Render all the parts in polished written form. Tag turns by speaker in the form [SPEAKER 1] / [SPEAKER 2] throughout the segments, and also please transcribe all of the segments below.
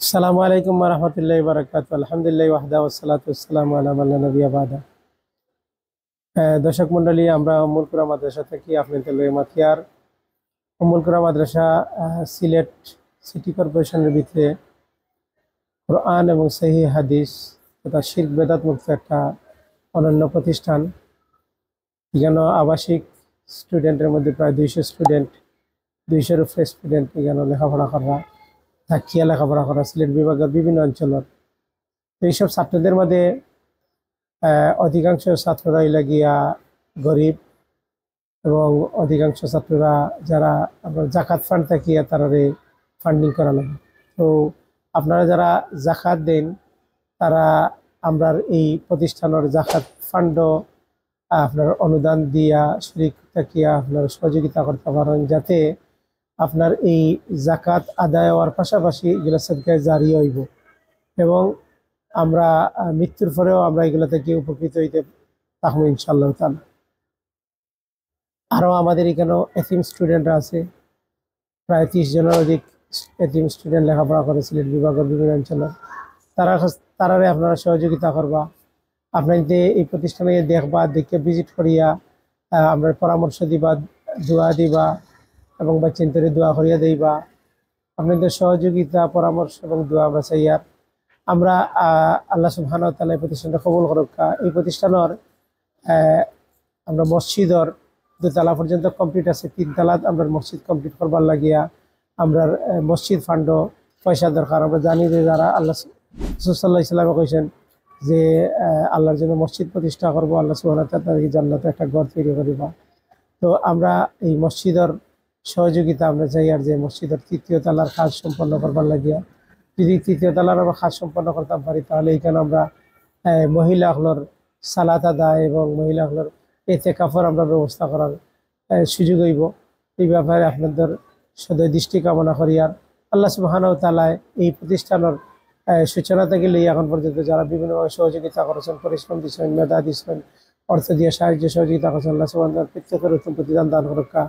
[SPEAKER 1] আসসালামু আলাইকুম ওয়া রাহমাতুল্লাহি ওয়া বারাকাতুহু। আলহামদুলিল্লাহি ওয়াহদাহু ওয়াসসালাতু ওয়াসসালামু আলা মান লা নাবিয়্যা বা'দা। দর্শক মণ্ডলী, আমরা উম্মুল কুরা মাদ্রাসা থেকে আপনাদের মাতিয়ার উম্মুল কুরা মাদ্রাসা সিলেট সিটি কর্পোরেশনের ভিতরে কোরআন এবং সহিহ হাদিস তথা শিরক বেদাত মুক্ত একটা অনন্য প্রতিষ্ঠান। এখানে আবাসিক স্টুডেন্টের মধ্যে প্রায় 200 স্টুডেন্ট, 200-এর উপরে স্টুডেন্ট এখানে লেখাপড়া করা থাকিয়া লেখাপড়া করা সিলেট বিভাগের বিভিন্ন অঞ্চলের। তো এইসব ছাত্রদের মধ্যে অধিকাংশ ছাত্ররা লাগিয়া গরিব এবং অধিকাংশ ছাত্ররা যারা আপনার জাকাত ফান্ড থাকিয়া তারারে ফান্ডিং করা লাগে। তো আপনারা যারা জাকাত দেন তারা আমরা এই প্রতিষ্ঠানের জাকাত ফান্ডও আপনার অনুদান দিয়া শরীক থাকিয়া আপনার সহযোগিতা করতে পারেন, যাতে আপনার এই জাকাত আদায় হওয়ার পাশাপাশি এগুলো সাদকায়ে জারি হইব এবং আমরা মৃত্যুর পরেও আমরা এগুলো থেকে উপকৃত হইতে থাকবো ইনশাআল্লাহ তাআলা। আরও আমাদের এখানেও এতিম স্টুডেন্টরা আছে, প্রায় 30 জনের অধিক এতিম স্টুডেন্ট লেখাপড়া করে সিলেট বিভাগের বিভিন্ন অঞ্চলে। তারারে আপনারা সহযোগিতা করবা, আপনাদের এই প্রতিষ্ঠানে দেখবা, দেখে ভিজিট করিয়া আমরা পরামর্শ দিবা, দোয়া দিবা এবং বাচ্চাদের দোয়া করিয়া দিবা। আপনাদের সহযোগিতা, পরামর্শ এবং দোয়া আমরা চাই। আর আমরা আল্লাহ সুবহানাহু ওয়া তাআলা এই প্রতিষ্ঠানটা কবুল করুক। এই প্রতিষ্ঠানের আমরা মসজিদের 2 তলা পর্যন্ত কমপ্লিট আছে, 3 তলা আমরা মসজিদ কমপ্লিট করবার লাগিয়া আমরা মসজিদ ফান্ডও পয়সা দরকার। আমরা জানি যে যারা আল্লাহ রাসূল সাল্লাল্লাহু আলাইহি ওয়াসাল্লাম কইছেন যে আল্লাহর জন্য মসজিদ প্রতিষ্ঠা করবো, আল্লাহ সুবহানাহু ওয়া তাআলা জান্নাতে একটা ঘর তৈরি করিবা। তো আমরা এই মসজিদের সহযোগিতা আমরা চাই, আর যে মসজিদের 3য় তলার কাজ সম্পন্ন করবার লাগিয়া যদি 3য় তলার আমরা কাজ সম্পন্ন করতে পারি, তাহলে এইখানে আমরা মহিলাগুলোর সালাত আদায় এবং মহিলাগুলোর ইতিকাফের আমরা ব্যবস্থা করার সুযোগ হইব। এই ব্যাপারে আপনাদের সদয় দৃষ্টি কামনা করি। আর আল্লাহ সুবহানাহু ওয়া তাআলা এই প্রতিষ্ঠানের সূচনা থেকে নিয়ে এখন পর্যন্ত যারা বিভিন্নভাবে সহযোগিতা করেছেন, পরিশ্রম দিচ্ছেন, মেধা দিচ্ছেন, অর্থ দিয়ে সাহায্য সহযোগিতা করেছেন, আল্লাহ সুবহানাহু ওয়া তাআলা প্রত্যেকের উত্তম প্রতিদান দান করুকা।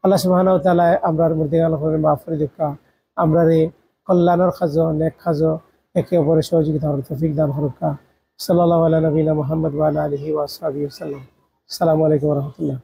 [SPEAKER 1] আল্লাহ সুবহানাহু ওয়া তাআলা আমরার মর্দিগান করে মাফ করে দিকা, আমরার এই কল্যাণের কাজ, নেক কাজ একে অপরের সহযোগিতা করার তৌফিক দান করুকা। সাল্লাল্লাহু আলা নবিয়িনা মুহাম্মদ ওয়া আলা আলিহি ওয়া আসহাবিহি ওয়াসাল্লাম। আসসালামু আলাইকুম ওয়া রাহমাতুল্লাহ।